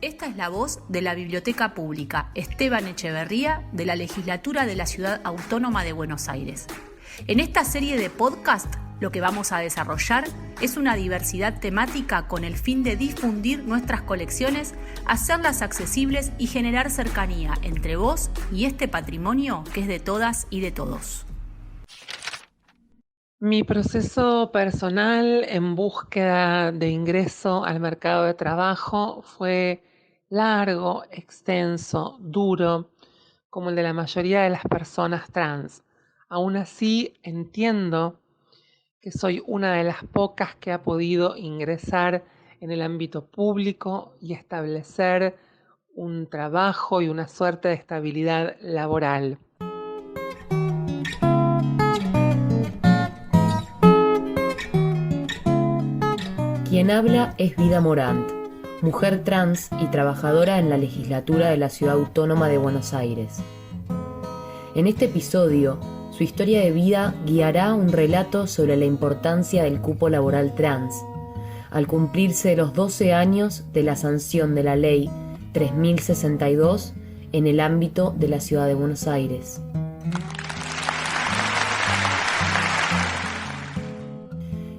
Esta es la voz de la Biblioteca Pública Esteban Echeverría de la Legislatura de la Ciudad Autónoma de Buenos Aires. En esta serie de podcast lo que vamos a desarrollar es una diversidad temática con el fin de difundir nuestras colecciones, hacerlas accesibles y generar cercanía entre vos y este patrimonio que es de todas y de todos. Mi proceso personal en búsqueda de ingreso al mercado de trabajo fue largo, extenso, duro, como el de la mayoría de las personas trans. Aún así, entiendo que soy una de las pocas que ha podido ingresar en el ámbito público y establecer un trabajo y una suerte de estabilidad laboral. Quien habla es Vida Morant, mujer trans y trabajadora en la Legislatura de la Ciudad Autónoma de Buenos Aires. En este episodio, su historia de vida guiará un relato sobre la importancia del cupo laboral trans, al cumplirse los 12 años de la sanción de la Ley 3062 en el ámbito de la Ciudad de Buenos Aires.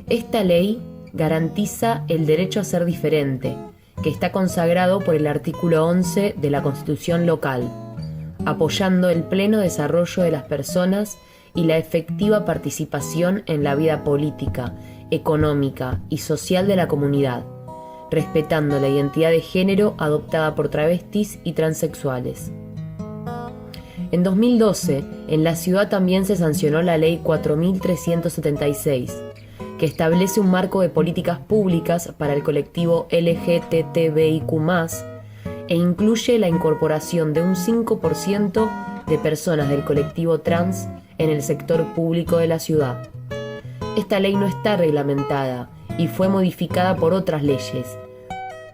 Esta ley garantiza el derecho a ser diferente, que está consagrado por el artículo 11 de la Constitución local, apoyando el pleno desarrollo de las personas y la efectiva participación en la vida política, económica y social de la comunidad, respetando la identidad de género adoptada por travestis y transexuales. En 2012, en la ciudad también se sancionó la Ley 4376, que establece un marco de políticas públicas para el colectivo LGTBIQ+, e incluye la incorporación de un 5% de personas del colectivo trans en el sector público de la ciudad. Esta ley no está reglamentada y fue modificada por otras leyes,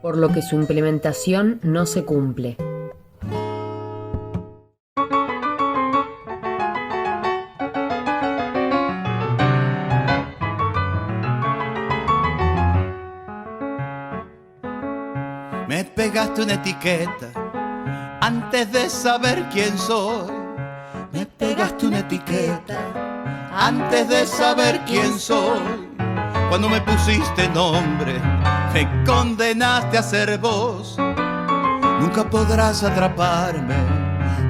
por lo que su implementación no se cumple. Me pegaste una etiqueta antes de saber quién soy. Me pegaste una etiqueta antes de saber quién soy. Cuando me pusiste nombre, me condenaste a ser vos. Nunca podrás atraparme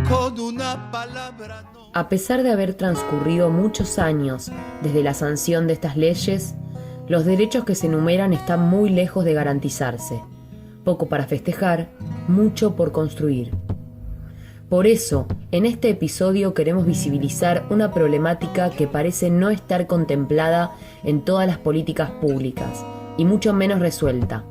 con una palabra. No. A pesar de haber transcurrido muchos años desde la sanción de estas leyes, los derechos que se enumeran están muy lejos de garantizarse. Poco para festejar, mucho por construir. Por eso, en este episodio queremos visibilizar una problemática que parece no estar contemplada en todas las políticas públicas, y mucho menos resuelta,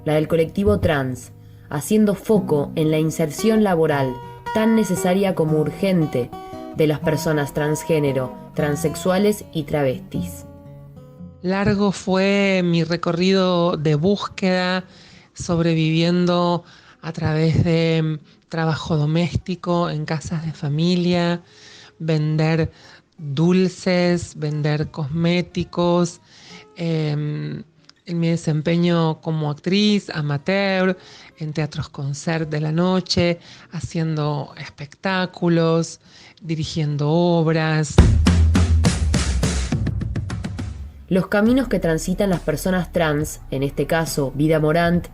la del colectivo trans, haciendo foco en la inserción laboral tan necesaria como urgente de las personas transgénero, transexuales y travestis. Largo fue mi recorrido de búsqueda, sobreviviendo a través de trabajo doméstico en casas de familia, vender dulces, vender cosméticos, en mi desempeño como actriz amateur, en teatros concert de la noche, haciendo espectáculos, dirigiendo obras. Los caminos que transitan las personas trans, en este caso Vida Morant,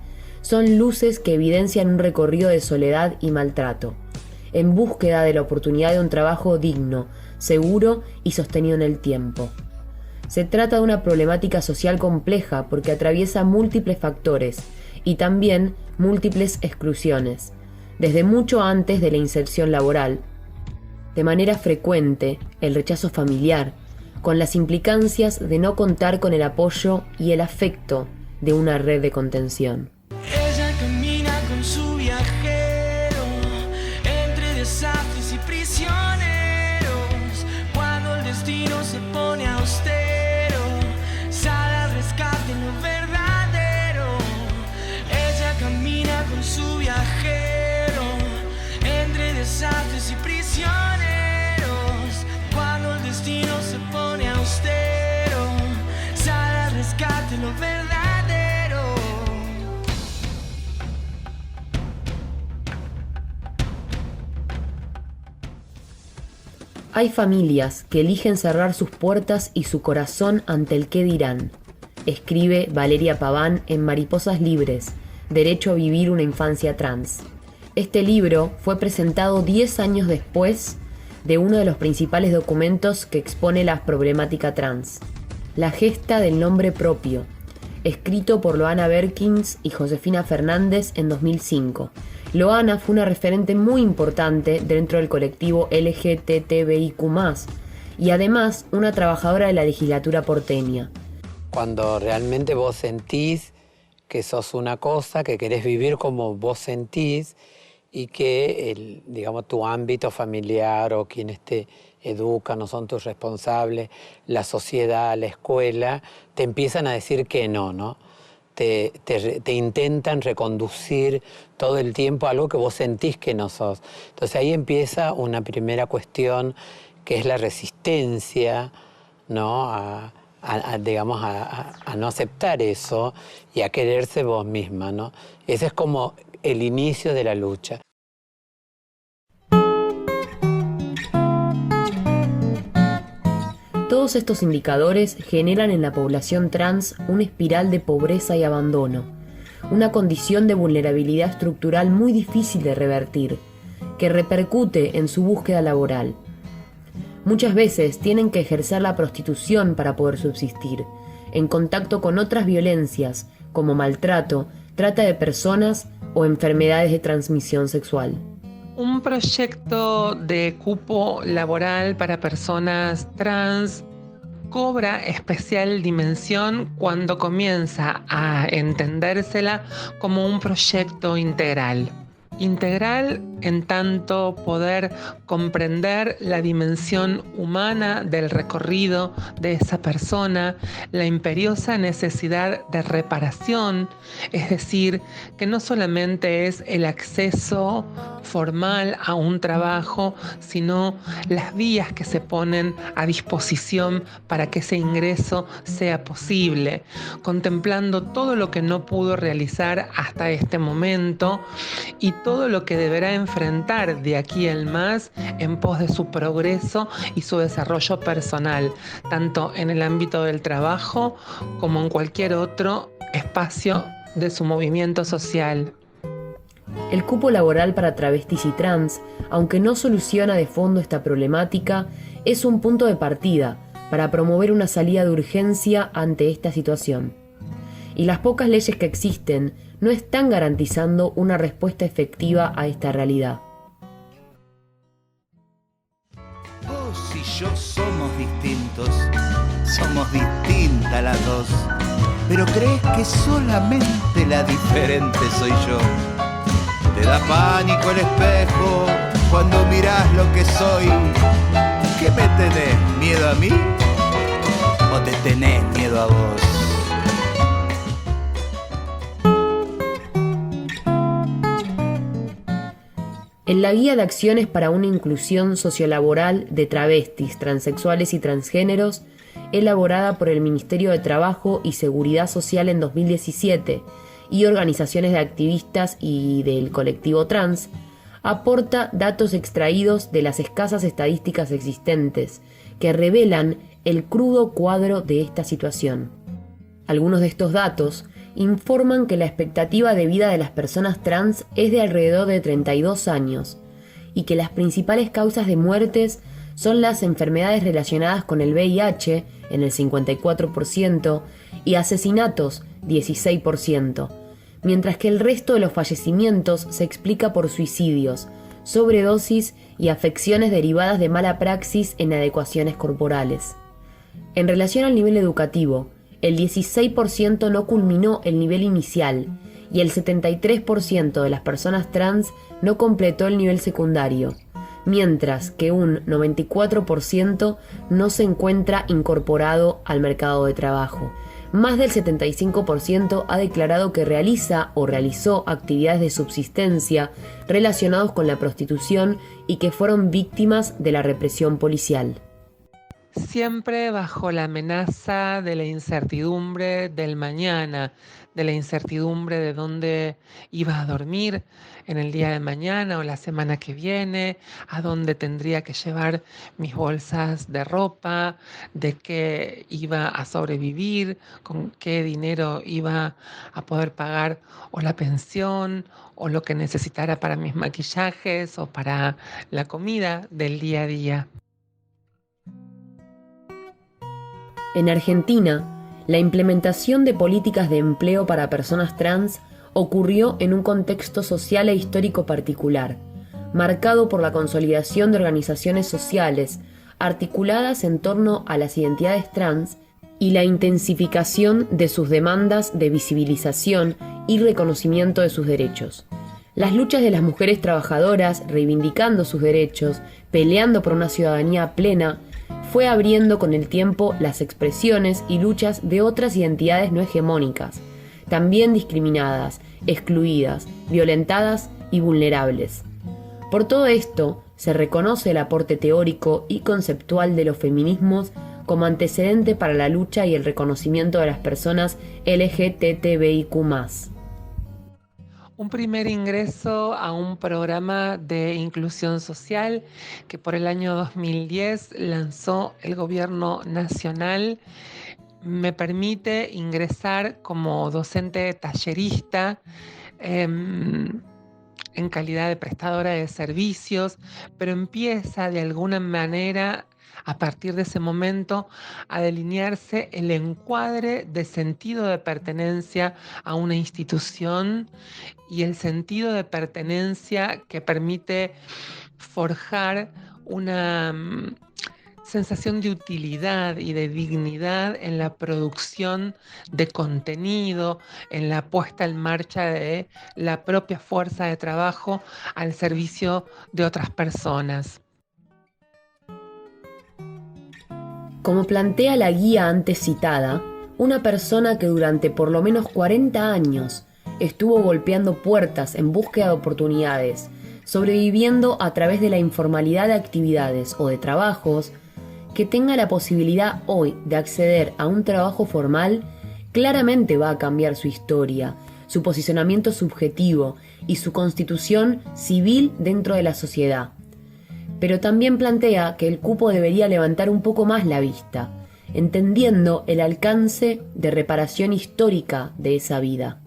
son luces que evidencian un recorrido de soledad y maltrato, en búsqueda de la oportunidad de un trabajo digno, seguro y sostenido en el tiempo. Se trata de una problemática social compleja porque atraviesa múltiples factores y también múltiples exclusiones, desde mucho antes de la inserción laboral. De manera frecuente, el rechazo familiar, con las implicancias de no contar con el apoyo y el afecto de una red de contención. Ella camina con su viajero entre desastres y prisioneros. Cuando el destino se pone austero, sale al rescate lo verdadero. Ella camina con su viajero entre desastres y prisioneros. Cuando el destino se pone austero, sale al rescate lo verdadero. Hay familias que eligen cerrar sus puertas y su corazón ante el qué dirán, escribe Valeria Paván en Mariposas Libres, Derecho a vivir una infancia trans. Este libro fue presentado 10 años después de uno de los principales documentos que expone la problemática trans, La gesta del nombre propio, escrito por Loana Berkins y Josefina Fernández en 2005. Loana fue una referente muy importante dentro del colectivo LGTBIQ+, y además una trabajadora de la legislatura porteña. Cuando realmente vos sentís que sos una cosa, que querés vivir como vos sentís y que tu ámbito familiar o quienes te educan o son tus responsables, la sociedad, la escuela, te empiezan a decir que no. Te intentan reconducir todo el tiempo a algo que vos sentís que no sos. Entonces ahí empieza una primera cuestión que es la resistencia, ¿no? a no aceptar eso y a quererse vos misma, ¿no? Ese es como el inicio de la lucha. Todos estos indicadores generan en la población trans una espiral de pobreza y abandono, una condición de vulnerabilidad estructural muy difícil de revertir, que repercute en su búsqueda laboral. Muchas veces tienen que ejercer la prostitución para poder subsistir, en contacto con otras violencias como maltrato, trata de personas o enfermedades de transmisión sexual. Un proyecto de cupo laboral para personas trans cobra especial dimensión cuando comienza a entendérsela como un proyecto integral. Integral en tanto poder comprender la dimensión humana del recorrido de esa persona, la imperiosa necesidad de reparación, es decir, que no solamente es el acceso formal a un trabajo, sino las vías que se ponen a disposición para que ese ingreso sea posible, contemplando todo lo que no pudo realizar hasta este momento y todo lo que deberá enfrentar de aquí en más en pos de su progreso y su desarrollo personal, tanto en el ámbito del trabajo como en cualquier otro espacio de su movimiento social. El cupo laboral para travestis y trans, aunque no soluciona de fondo esta problemática, es un punto de partida para promover una salida de urgencia ante esta situación. Y las pocas leyes que existen no están garantizando una respuesta efectiva a esta realidad. Vos y yo somos distintos, somos distintas las dos, pero crees que solamente la diferente soy yo. Te da pánico el espejo cuando mirás lo que soy. ¿Qué me tenés? ¿Miedo a mí? ¿O te tenés miedo a vos? En la Guía de Acciones para una Inclusión Sociolaboral de Travestis, Transexuales y Transgéneros, elaborada por el Ministerio de Trabajo y Seguridad Social en 2017 y organizaciones de activistas y del colectivo trans, aporta datos extraídos de las escasas estadísticas existentes que revelan el crudo cuadro de esta situación. Algunos de estos datos informan que la expectativa de vida de las personas trans es de alrededor de 32 años y que las principales causas de muertes son las enfermedades relacionadas con el VIH en el 54% y asesinatos 16%, mientras que el resto de los fallecimientos se explica por suicidios, sobredosis y afecciones derivadas de mala praxis en adecuaciones corporales. En relación al nivel educativo, el 16% no culminó el nivel inicial y el 73% de las personas trans no completó el nivel secundario, mientras que un 94% no se encuentra incorporado al mercado de trabajo. Más del 75% ha declarado que realiza o realizó actividades de subsistencia relacionados con la prostitución y que fueron víctimas de la represión policial. siempre bajo la amenaza de la incertidumbre del mañana, de la incertidumbre de dónde iba a dormir en el día de mañana o la semana que viene, a dónde tendría que llevar mis bolsas de ropa, de qué iba a sobrevivir, con qué dinero iba a poder pagar o la pensión o lo que necesitara para mis maquillajes o para la comida del día a día. En Argentina, la implementación de políticas de empleo para personas trans ocurrió en un contexto social e histórico particular, marcado por la consolidación de organizaciones sociales articuladas en torno a las identidades trans y la intensificación de sus demandas de visibilización y reconocimiento de sus derechos. Las luchas de las mujeres trabajadoras, reivindicando sus derechos, peleando por una ciudadanía plena, fue abriendo con el tiempo las expresiones y luchas de otras identidades no hegemónicas, también discriminadas, excluidas, violentadas y vulnerables. Por todo esto, se reconoce el aporte teórico y conceptual de los feminismos como antecedente para la lucha y el reconocimiento de las personas LGTBIQ+. Un primer ingreso a un programa de inclusión social que por el año 2010 lanzó el Gobierno Nacional me permite ingresar como docente tallerista en calidad de prestadora de servicios, pero empieza de alguna manera a partir de ese momento a delinearse el encuadre de sentido de pertenencia a una institución y el sentido de pertenencia que permite forjar una sensación de utilidad y de dignidad en la producción de contenido, en la puesta en marcha de la propia fuerza de trabajo al servicio de otras personas. Como plantea la guía antes citada, una persona que durante por lo menos 40 años estuvo golpeando puertas en búsqueda de oportunidades, sobreviviendo a través de la informalidad de actividades o de trabajos, que tenga la posibilidad hoy de acceder a un trabajo formal, claramente va a cambiar su historia, su posicionamiento subjetivo y su constitución civil dentro de la sociedad. Pero también plantea que el cupo debería levantar un poco más la vista, entendiendo el alcance de reparación histórica de esa vida.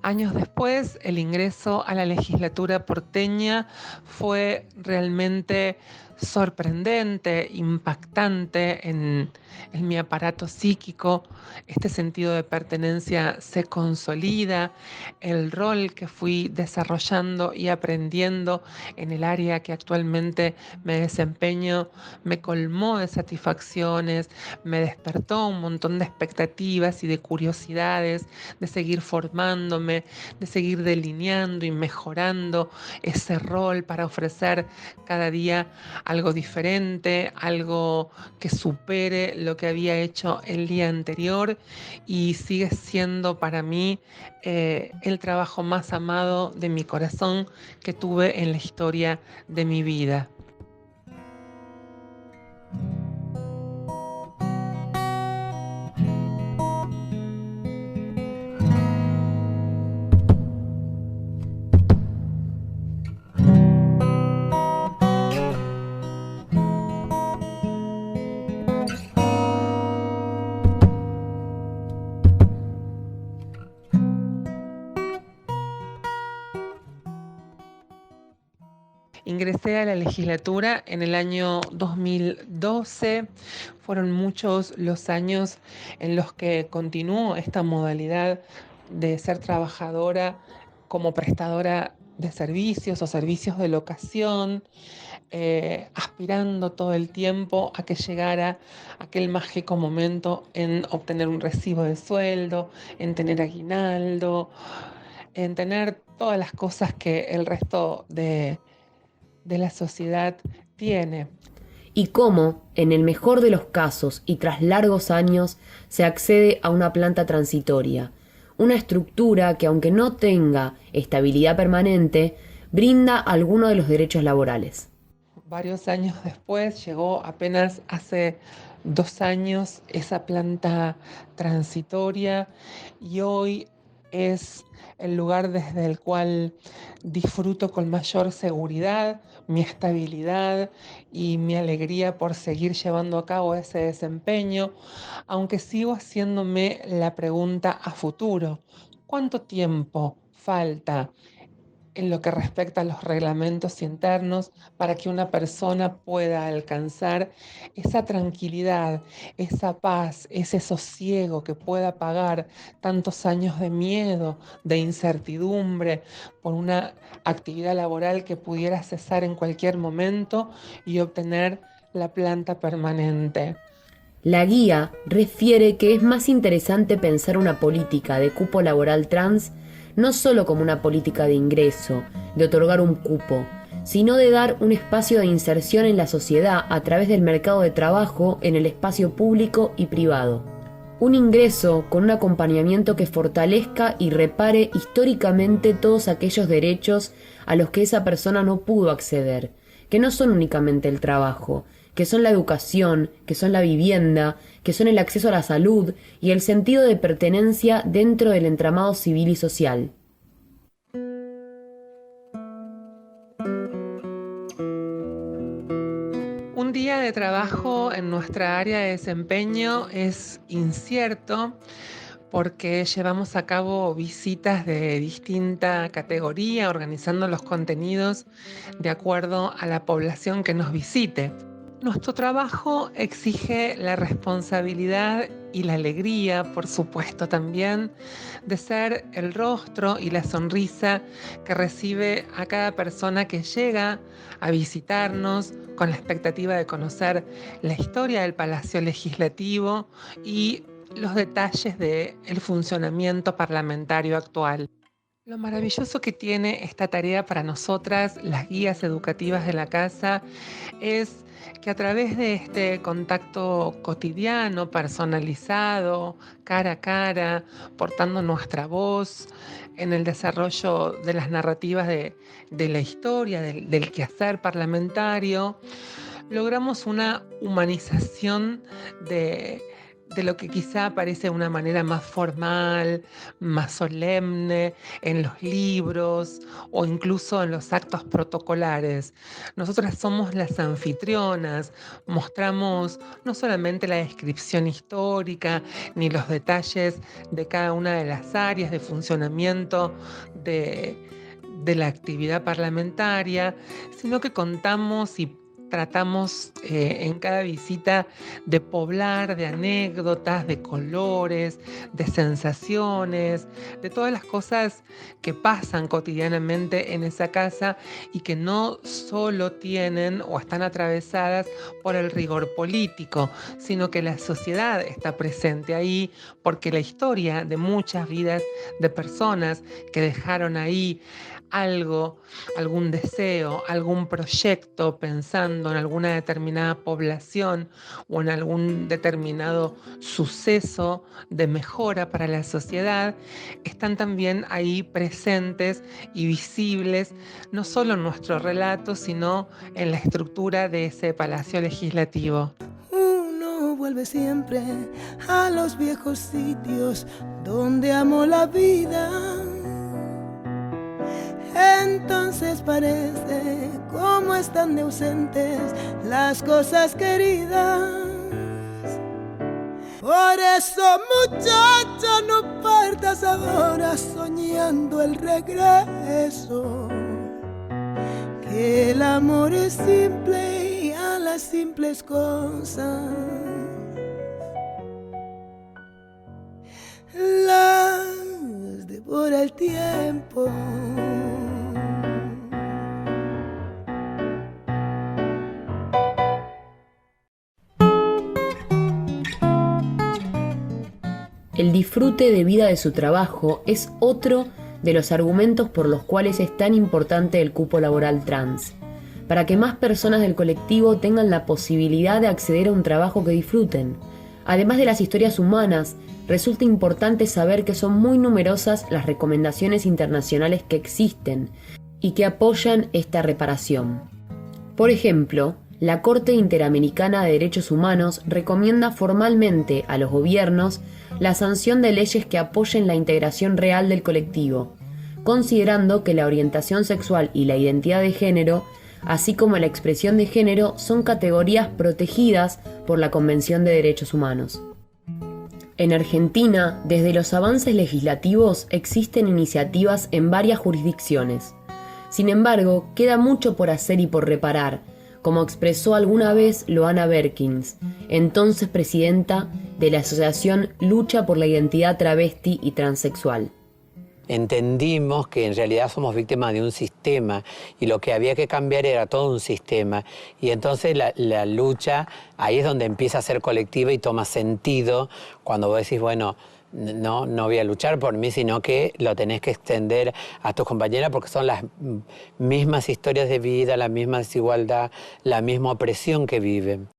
Años después, el ingreso a la legislatura porteña fue realmente sorprendente, impactante en mi aparato psíquico. Este sentido de pertenencia se consolida, el rol que fui desarrollando y aprendiendo en el área que actualmente me desempeño me colmó de satisfacciones, me despertó un montón de expectativas y de curiosidades, de seguir formándome, de seguir delineando y mejorando ese rol para ofrecer cada día algo diferente, algo que supere lo que había hecho el día anterior, y sigue siendo para mí el trabajo más amado de mi corazón que tuve en la historia de mi vida. Ingresé a la legislatura en el año 2012. Fueron muchos los años en los que continuó esta modalidad de ser trabajadora como prestadora de servicios o servicios de locación, aspirando todo el tiempo a que llegara aquel mágico momento en obtener un recibo de sueldo, en tener aguinaldo, en tener todas las cosas que el resto de la sociedad tiene. Y cómo, en el mejor de los casos y tras largos años, se accede a una planta transitoria, una estructura que, aunque no tenga estabilidad permanente, brinda algunos de los derechos laborales. varios años después, llegó apenas hace 2 años esa planta transitoria y hoy es el lugar desde el cual disfruto con mayor seguridad mi estabilidad y mi alegría por seguir llevando a cabo ese desempeño, aunque sigo haciéndome la pregunta a futuro: ¿cuánto tiempo falta en lo que respecta a los reglamentos internos para que una persona pueda alcanzar esa tranquilidad, esa paz, ese sosiego que pueda pagar tantos años de miedo, de incertidumbre por una actividad laboral que pudiera cesar en cualquier momento y obtener la planta permanente? La guía refiere que es más interesante pensar una política de cupo laboral trans no solo como una política de ingreso, de otorgar un cupo, sino de dar un espacio de inserción en la sociedad a través del mercado de trabajo en el espacio público y privado. Un ingreso con un acompañamiento que fortalezca y repare históricamente todos aquellos derechos a los que esa persona no pudo acceder, que no son únicamente el trabajo, que son la educación, que son la vivienda, que son el acceso a la salud y el sentido de pertenencia dentro del entramado civil y social. Un día de trabajo en nuestra área de desempeño es incierto porque llevamos a cabo visitas de distinta categoría, organizando los contenidos de acuerdo a la población que nos visite. Nuestro trabajo exige la responsabilidad y la alegría, por supuesto también, de ser el rostro y la sonrisa que recibe a cada persona que llega a visitarnos con la expectativa de conocer la historia del Palacio Legislativo y los detalles del funcionamiento parlamentario actual. Lo maravilloso que tiene esta tarea para nosotras, las guías educativas de la casa, es que a través de este contacto cotidiano, personalizado, cara a cara, portando nuestra voz en el desarrollo de las narrativas de la historia, del quehacer parlamentario, logramos una humanización de lo que quizá parece una manera más formal, más solemne en los libros o incluso en los actos protocolares. Nosotras somos las anfitrionas, mostramos no solamente la descripción histórica ni los detalles de cada una de las áreas de funcionamiento de la actividad parlamentaria, sino que contamos y tratamos en cada visita de poblar de anécdotas, de colores, de sensaciones, de todas las cosas que pasan cotidianamente en esa casa y que no solo tienen o están atravesadas por el rigor político, sino que la sociedad está presente ahí porque la historia de muchas vidas de personas que dejaron ahí algo, algún deseo, algún proyecto pensando en alguna determinada población o en algún determinado suceso de mejora para la sociedad, están también ahí presentes y visibles, no solo en nuestro relato, sino en la estructura de ese Palacio Legislativo. Uno vuelve siempre a los viejos sitios donde amó la vida. Entonces parece como están de ausentes las cosas queridas. Por eso, muchacha, no partas ahora soñando el regreso, que el amor es simple y a las simples cosas las devora el tiempo. El disfrute de vida de su trabajo es otro de los argumentos por los cuales es tan importante el cupo laboral trans, para que más personas del colectivo tengan la posibilidad de acceder a un trabajo que disfruten. Además de las historias humanas, resulta importante saber que son muy numerosas las recomendaciones internacionales que existen y que apoyan esta reparación. Por ejemplo, la Corte Interamericana de Derechos Humanos recomienda formalmente a los gobiernos la sanción de leyes que apoyen la integración real del colectivo, considerando que la orientación sexual y la identidad de género, así como la expresión de género, son categorías protegidas por la Convención de Derechos Humanos. En Argentina, desde los avances legislativos existen iniciativas en varias jurisdicciones. Sin embargo, queda mucho por hacer y por reparar, como expresó alguna vez Loana Berkins, entonces presidenta de la Asociación Lucha por la Identidad Travesti y Transexual. Entendimos que en realidad somos víctimas de un sistema y lo que había que cambiar era todo un sistema. Y entonces la lucha, ahí es donde empieza a ser colectiva y toma sentido cuando vos decís, bueno, no voy a luchar por mí, sino que lo tenés que extender a tus compañeras porque son las mismas historias de vida, la misma desigualdad, la misma opresión que viven.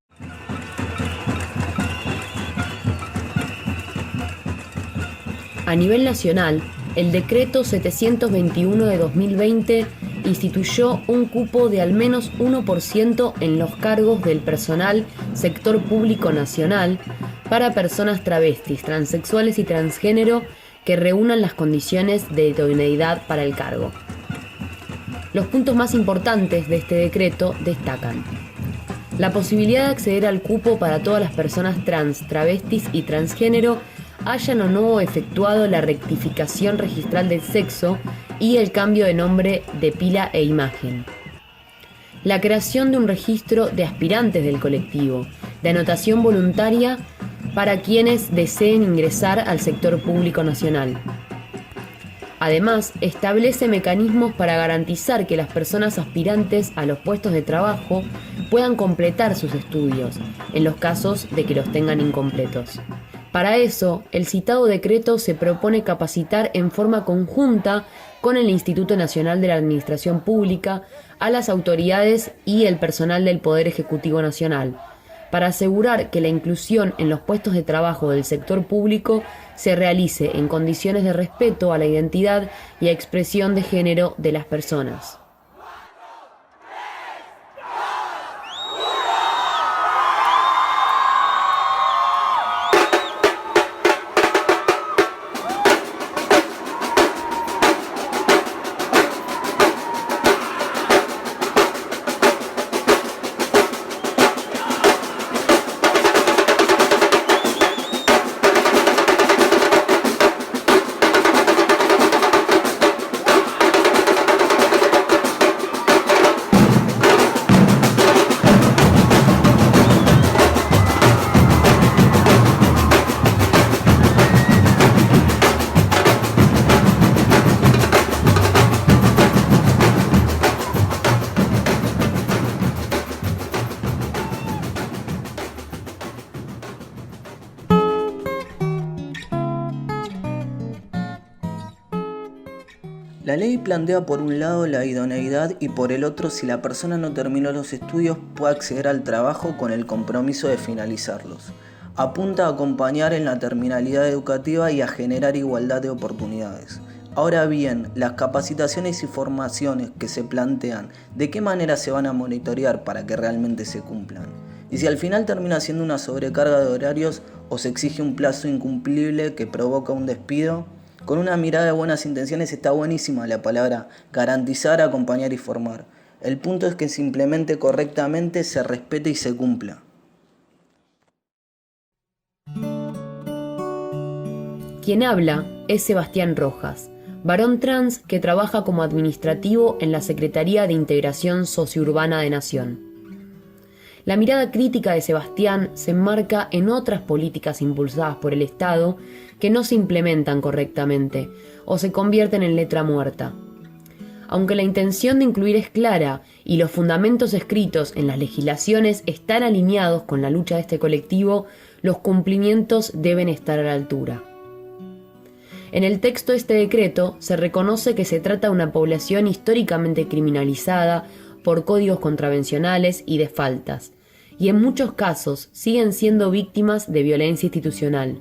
A nivel nacional, el decreto 721 de 2020 instituyó un cupo de al menos 1% en los cargos del personal sector público nacional para personas travestis, transexuales y transgénero que reúnan las condiciones de idoneidad para el cargo. Los puntos más importantes de este decreto destacan: la posibilidad de acceder al cupo para todas las personas trans, travestis y transgénero hayan o no efectuado la rectificación registral del sexo y el cambio de nombre de pila e imagen. La creación de un registro de aspirantes del colectivo, de anotación voluntaria para quienes deseen ingresar al sector público nacional. Además, establece mecanismos para garantizar que las personas aspirantes a los puestos de trabajo puedan completar sus estudios, en los casos de que los tengan incompletos. Para eso, el citado decreto se propone capacitar en forma conjunta con el Instituto Nacional de la Administración Pública a las autoridades y el personal del Poder Ejecutivo Nacional, para asegurar que la inclusión en los puestos de trabajo del sector público se realice en condiciones de respeto a la identidad y a expresión de género de las personas. La ley plantea por un lado la idoneidad y por el otro, si la persona no terminó los estudios, puede acceder al trabajo con el compromiso de finalizarlos. Apunta a acompañar en la terminalidad educativa y a generar igualdad de oportunidades. Ahora bien, las capacitaciones y formaciones que se plantean, ¿de qué manera se van a monitorear para que realmente se cumplan? Y si al final termina siendo una sobrecarga de horarios o se exige un plazo incumplible que provoca un despido. Con una mirada de buenas intenciones está buenísima la palabra garantizar, acompañar y formar. El punto es que se implemente correctamente, se respete y se cumpla. Quien habla es Sebastián Rojas, varón trans que trabaja como administrativo en la Secretaría de Integración Sociourbana de Nación. La mirada crítica de Sebastián se enmarca en otras políticas impulsadas por el Estado que no se implementan correctamente o se convierten en letra muerta. Aunque la intención de incluir es clara y los fundamentos escritos en las legislaciones están alineados con la lucha de este colectivo, los cumplimientos deben estar a la altura. En el texto de este decreto se reconoce que se trata de una población históricamente criminalizada por códigos contravencionales y de faltas, y en muchos casos siguen siendo víctimas de violencia institucional.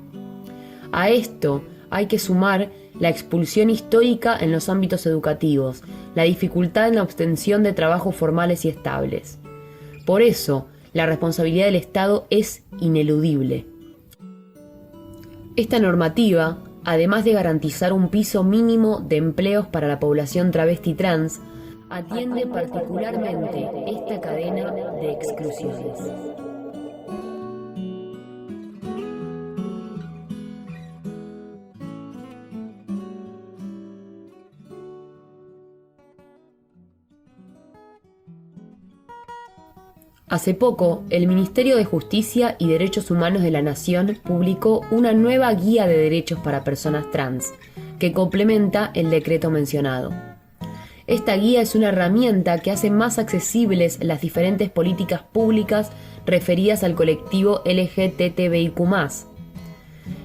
A esto hay que sumar la expulsión histórica en los ámbitos educativos, la dificultad en la obtención de trabajos formales y estables. Por eso, la responsabilidad del Estado es ineludible. Esta normativa, además de garantizar un piso mínimo de empleos para la población travesti trans, atiende particularmente esta cadena de exclusiones. Hace poco, el Ministerio de Justicia y Derechos Humanos de la Nación publicó una nueva guía de derechos para personas trans, que complementa el decreto mencionado. Esta guía es una herramienta que hace más accesibles las diferentes políticas públicas referidas al colectivo LGTBIQ+.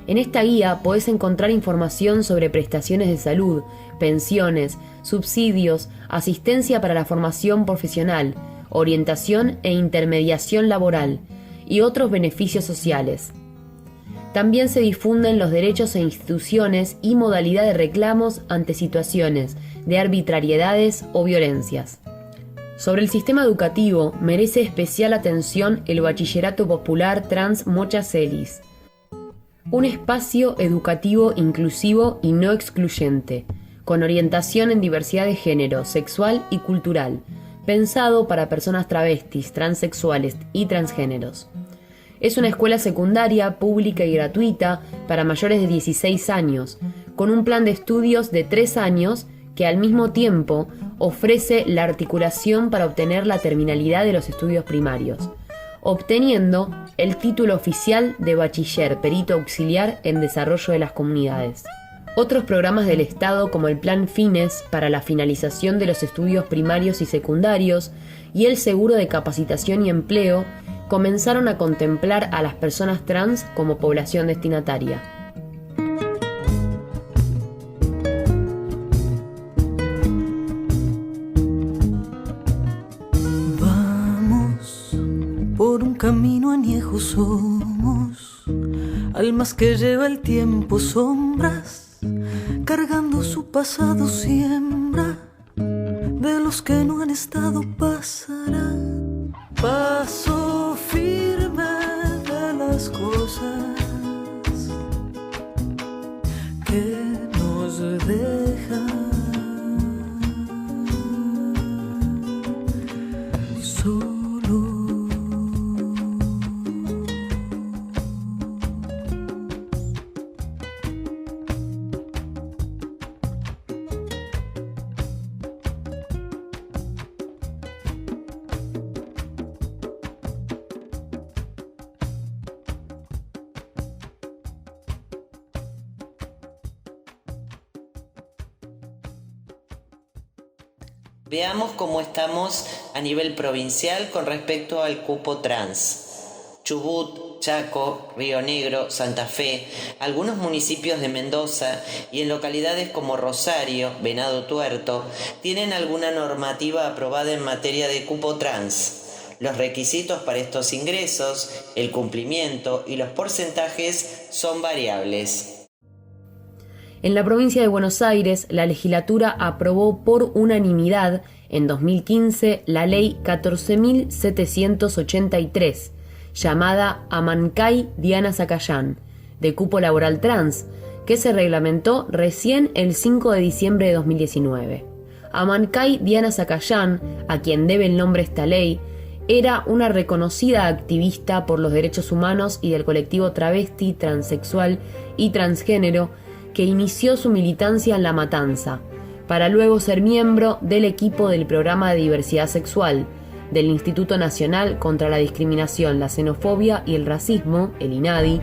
En esta guía podés encontrar información sobre prestaciones de salud, pensiones, subsidios, asistencia para la formación profesional, orientación e intermediación laboral y otros beneficios sociales. También se difunden los derechos e instituciones y modalidad de reclamos ante situaciones de arbitrariedades o violencias. Sobre el sistema educativo merece especial atención el Bachillerato Popular Trans Mocha Celis, un espacio educativo inclusivo y no excluyente, con orientación en diversidad de género, sexual y cultural, pensado para personas travestis, transexuales y transgéneros. Es una escuela secundaria pública y gratuita para mayores de 16 años, con un plan de estudios de 3 años que al mismo tiempo ofrece la articulación para obtener la terminalidad de los estudios primarios, obteniendo el título oficial de bachiller perito auxiliar en desarrollo de las comunidades. Otros programas del Estado como el Plan Fines para la finalización de los estudios primarios y secundarios y el Seguro de Capacitación y Empleo comenzaron a contemplar a las personas trans como población destinataria. Vamos por un camino añejo, somos almas que lleva el tiempo, sombras cargando su pasado, siembra de los que no han estado, pasarán. Paso firme de las cosas que nos dejan solos. Veamos cómo estamos a nivel provincial con respecto al cupo trans. Chubut, Chaco, Río Negro, Santa Fe, algunos municipios de Mendoza y en localidades como Rosario, Venado Tuerto, tienen alguna normativa aprobada en materia de cupo trans. Los requisitos para estos ingresos, el cumplimiento y los porcentajes son variables. En la provincia de Buenos Aires, la legislatura aprobó por unanimidad en 2015 la ley 14.783, llamada Amancay Diana Zacayán, de cupo laboral trans, que se reglamentó recién el 5 de diciembre de 2019. Amancay Diana Zacayán, a quien debe el nombre esta ley, era una reconocida activista por los derechos humanos y del colectivo travesti, transexual y transgénero, que inició su militancia en La Matanza, para luego ser miembro del equipo del Programa de Diversidad Sexual, del Instituto Nacional contra la Discriminación, la Xenofobia y el Racismo, el INADI.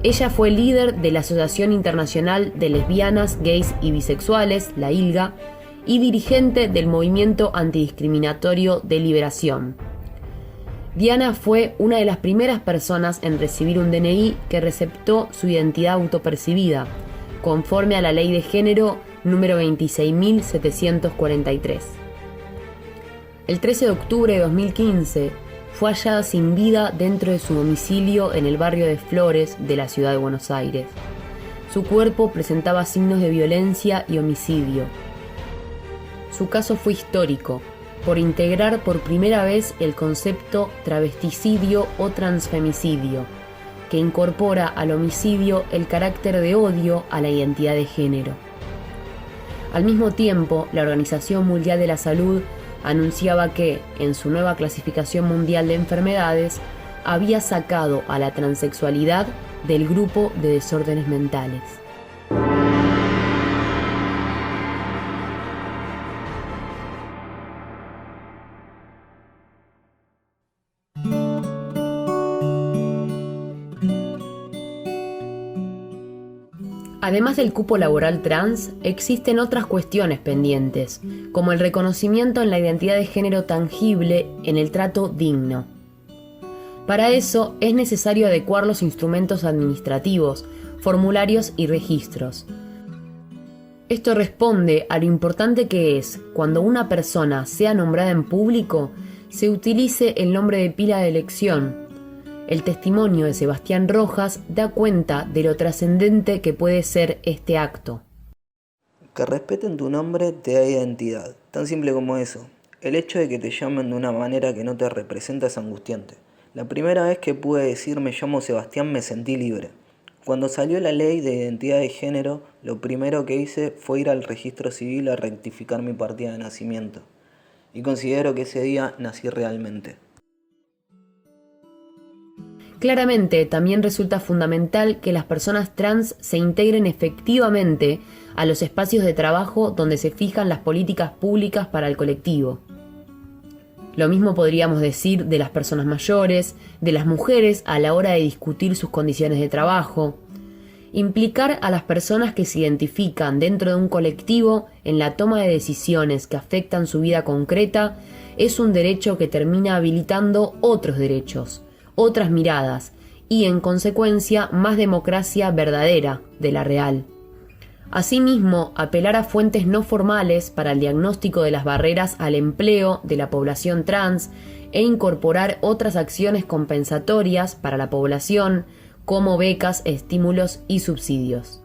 Ella fue líder de la Asociación Internacional de Lesbianas, Gays y Bisexuales, la ILGA, y dirigente del Movimiento Antidiscriminatorio de Liberación. Diana fue una de las primeras personas en recibir un DNI que receptó su identidad autopercibida, conforme a la Ley de Género número 26.743. El 13 de octubre de 2015 fue hallada sin vida dentro de su domicilio en el barrio de Flores de la ciudad de Buenos Aires. Su cuerpo presentaba signos de violencia y homicidio. Su caso fue histórico, por integrar por primera vez el concepto travesticidio o transfemicidio, que incorpora al homicidio el carácter de odio a la identidad de género. Al mismo tiempo, la Organización Mundial de la Salud anunciaba que, en su nueva clasificación mundial de enfermedades, había sacado a la transexualidad del grupo de desórdenes mentales. Además del cupo laboral trans, existen otras cuestiones pendientes, como el reconocimiento en la identidad de género tangible en el trato digno. Para eso es necesario adecuar los instrumentos administrativos, formularios y registros. Esto responde a lo importante que es, cuando una persona sea nombrada en público, se utilice el nombre de pila de elección. El testimonio de Sebastián Rojas da cuenta de lo trascendente que puede ser este acto. Que respeten tu nombre te da identidad, tan simple como eso. El hecho de que te llamen de una manera que no te representa es angustiante. La primera vez que pude decir me llamo Sebastián me sentí libre. Cuando salió la ley de identidad de género, lo primero que hice fue ir al registro civil a rectificar mi partida de nacimiento. Y considero que ese día nací realmente. Claramente, también resulta fundamental que las personas trans se integren efectivamente a los espacios de trabajo donde se fijan las políticas públicas para el colectivo. Lo mismo podríamos decir de las personas mayores, de las mujeres a la hora de discutir sus condiciones de trabajo. Implicar a las personas que se identifican dentro de un colectivo en la toma de decisiones que afectan su vida concreta es un derecho que termina habilitando otros derechos, otras miradas y, en consecuencia, más democracia verdadera de la real. Asimismo, apelar a fuentes no formales para el diagnóstico de las barreras al empleo de la población trans e incorporar otras acciones compensatorias para la población, como becas, estímulos y subsidios.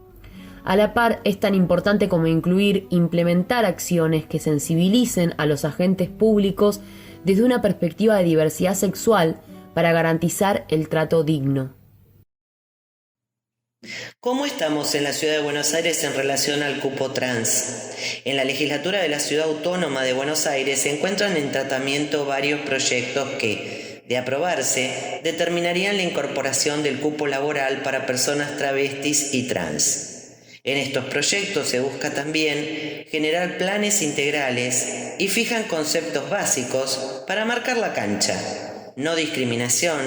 A la par, es tan importante como implementar acciones que sensibilicen a los agentes públicos desde una perspectiva de diversidad sexual para garantizar el trato digno. ¿Cómo estamos en la Ciudad de Buenos Aires en relación al cupo trans? En la legislatura de la Ciudad Autónoma de Buenos Aires se encuentran en tratamiento varios proyectos que, de aprobarse, determinarían la incorporación del cupo laboral para personas travestis y trans. En estos proyectos se busca también generar planes integrales y fijan conceptos básicos para marcar la cancha. No discriminación,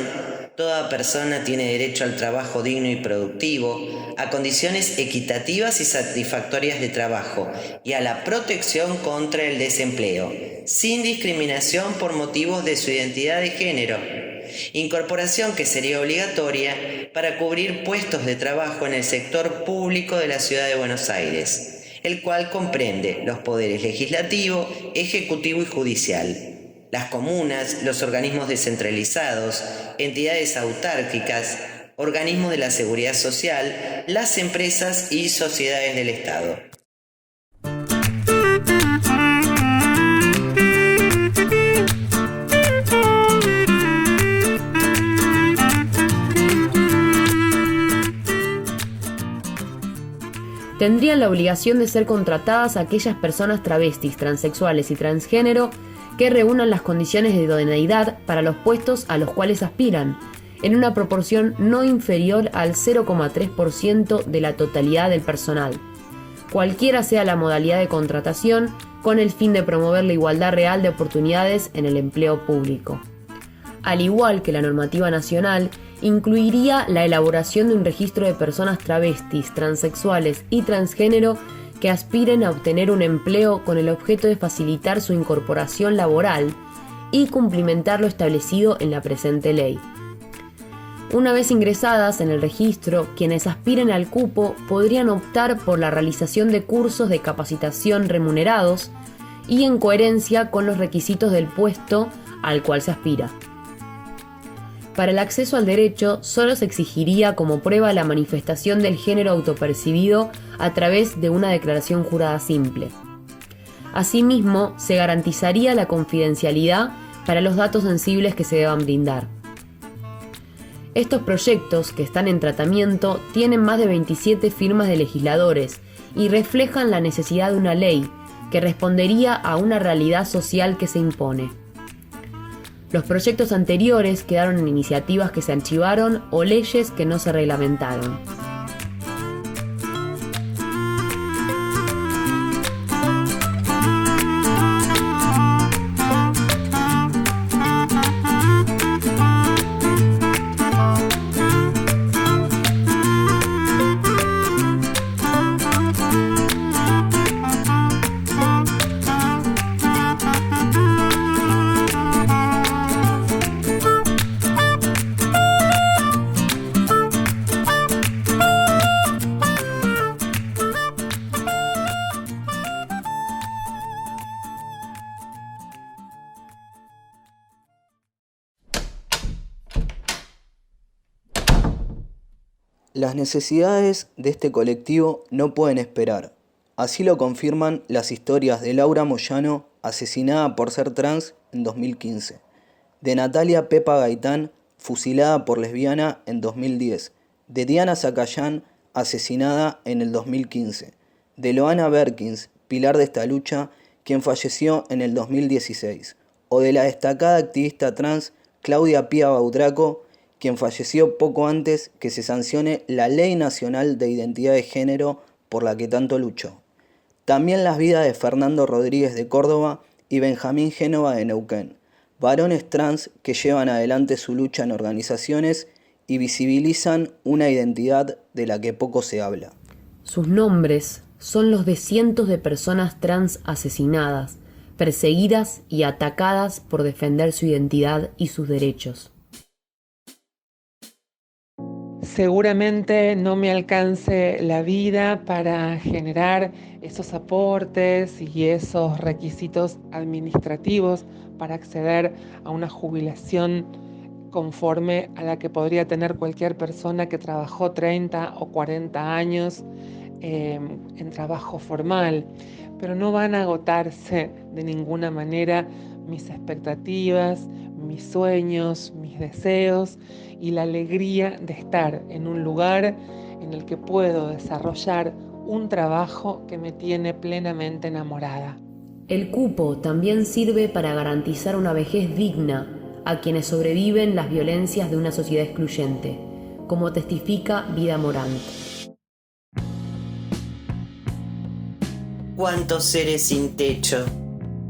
toda persona tiene derecho al trabajo digno y productivo, a condiciones equitativas y satisfactorias de trabajo y a la protección contra el desempleo, sin discriminación por motivos de su identidad de género. Incorporación que sería obligatoria para cubrir puestos de trabajo en el sector público de la Ciudad de Buenos Aires, el cual comprende los poderes legislativo, ejecutivo y judicial, las comunas, los organismos descentralizados, entidades autárquicas, organismos de la seguridad social, las empresas y sociedades del Estado. Tendrían la obligación de ser contratadas aquellas personas travestis, transexuales y transgénero que reúnan las condiciones de idoneidad para los puestos a los cuales aspiran, en una proporción no inferior al 0,3% de la totalidad del personal, cualquiera sea la modalidad de contratación, con el fin de promover la igualdad real de oportunidades en el empleo público. Al igual que la normativa nacional, incluiría la elaboración de un registro de personas travestis, transexuales y transgénero que aspiren a obtener un empleo con el objeto de facilitar su incorporación laboral y cumplimentar lo establecido en la presente ley. Una vez ingresadas en el registro, quienes aspiren al cupo podrían optar por la realización de cursos de capacitación remunerados y en coherencia con los requisitos del puesto al cual se aspira. Para el acceso al derecho, solo se exigiría como prueba la manifestación del género autopercibido a través de una declaración jurada simple. Asimismo, se garantizaría la confidencialidad para los datos sensibles que se deban brindar. Estos proyectos, que están en tratamiento, tienen más de 27 firmas de legisladores y reflejan la necesidad de una ley que respondería a una realidad social que se impone. Los proyectos anteriores quedaron en iniciativas que se archivaron o leyes que no se reglamentaron. Las necesidades de este colectivo no pueden esperar. Así lo confirman las historias de Laura Moyano, asesinada por ser trans en 2015, de Natalia Pepa Gaitán, fusilada por lesbiana en 2010, de Diana Zacayán, asesinada en el 2015, de Loana Berkins, pilar de esta lucha, quien falleció en el 2016, o de la destacada activista trans Claudia Pía Baudraco, quien falleció poco antes que se sancione la Ley Nacional de Identidad de Género por la que tanto luchó. También las vidas de Fernando Rodríguez de Córdoba y Benjamín Génova de Neuquén, varones trans que llevan adelante su lucha en organizaciones y visibilizan una identidad de la que poco se habla. Sus nombres son los de cientos de personas trans asesinadas, perseguidas y atacadas por defender su identidad y sus derechos. Seguramente no me alcance la vida para generar esos aportes y esos requisitos administrativos para acceder a una jubilación conforme a la que podría tener cualquier persona que trabajó 30 o 40 años en trabajo formal, pero no van a agotarse de ninguna manera mis expectativas, mis sueños, mis deseos y la alegría de estar en un lugar en el que puedo desarrollar un trabajo que me tiene plenamente enamorada. El cupo también sirve para garantizar una vejez digna a quienes sobreviven las violencias de una sociedad excluyente, como testifica Vida Morant. ¿Cuántos seres sin techo,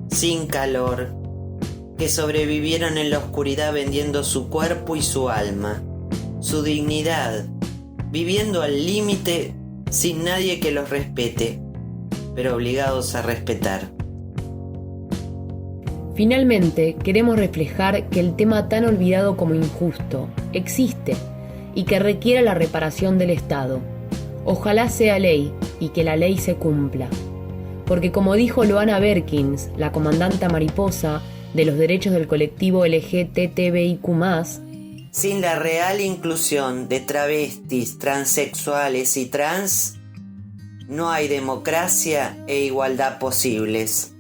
sin calor, que sobrevivieron en la oscuridad vendiendo su cuerpo y su alma, su dignidad, viviendo al límite sin nadie que los respete, pero obligados a respetar? Finalmente, queremos reflejar que el tema tan olvidado como injusto existe y que requiere la reparación del Estado. Ojalá sea ley y que la ley se cumpla. Porque como dijo Loana Berkins, la comandanta mariposa de los derechos del colectivo LGTBIQ+, sin la real inclusión de travestis, transexuales y trans, no hay democracia e igualdad posibles.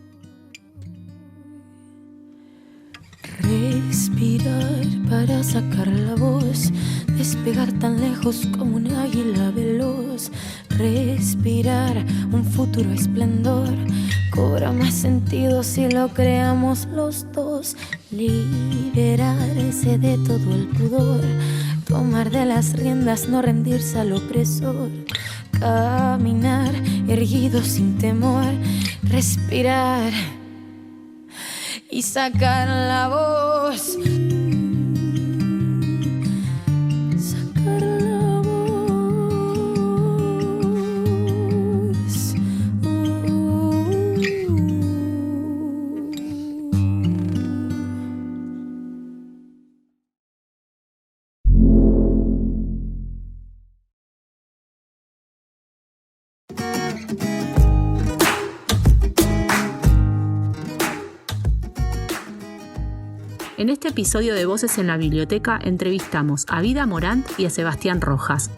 Respirar para sacar la voz, despegar tan lejos como un águila veloz. Respirar un futuro esplendor, cobra más sentido si lo creamos los dos. Liberarse de todo el pudor, tomar de las riendas, no rendirse al opresor. Caminar erguido sin temor, respirar y sacar la voz. Sacar la voz. En este episodio de Voces en la Biblioteca entrevistamos a Vida Morant y a Sebastián Rojas.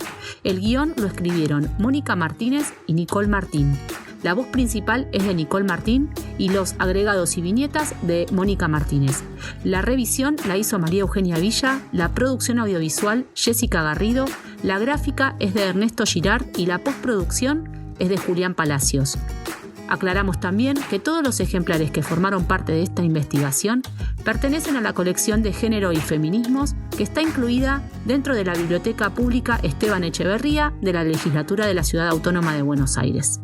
El guión lo escribieron Mónica Martínez y Nicole Martín. La voz principal es de Nicole Martín y los agregados y viñetas de Mónica Martínez. La revisión la hizo María Eugenia Villa, la producción audiovisual Jessica Garrido, la gráfica es de Ernesto Girard y la postproducción es de Julián Palacios. Aclaramos también que todos los ejemplares que formaron parte de esta investigación pertenecen a la colección de Género y Feminismos que está incluida dentro de la Biblioteca Pública Esteban Echeverría de la Legislatura de la Ciudad Autónoma de Buenos Aires.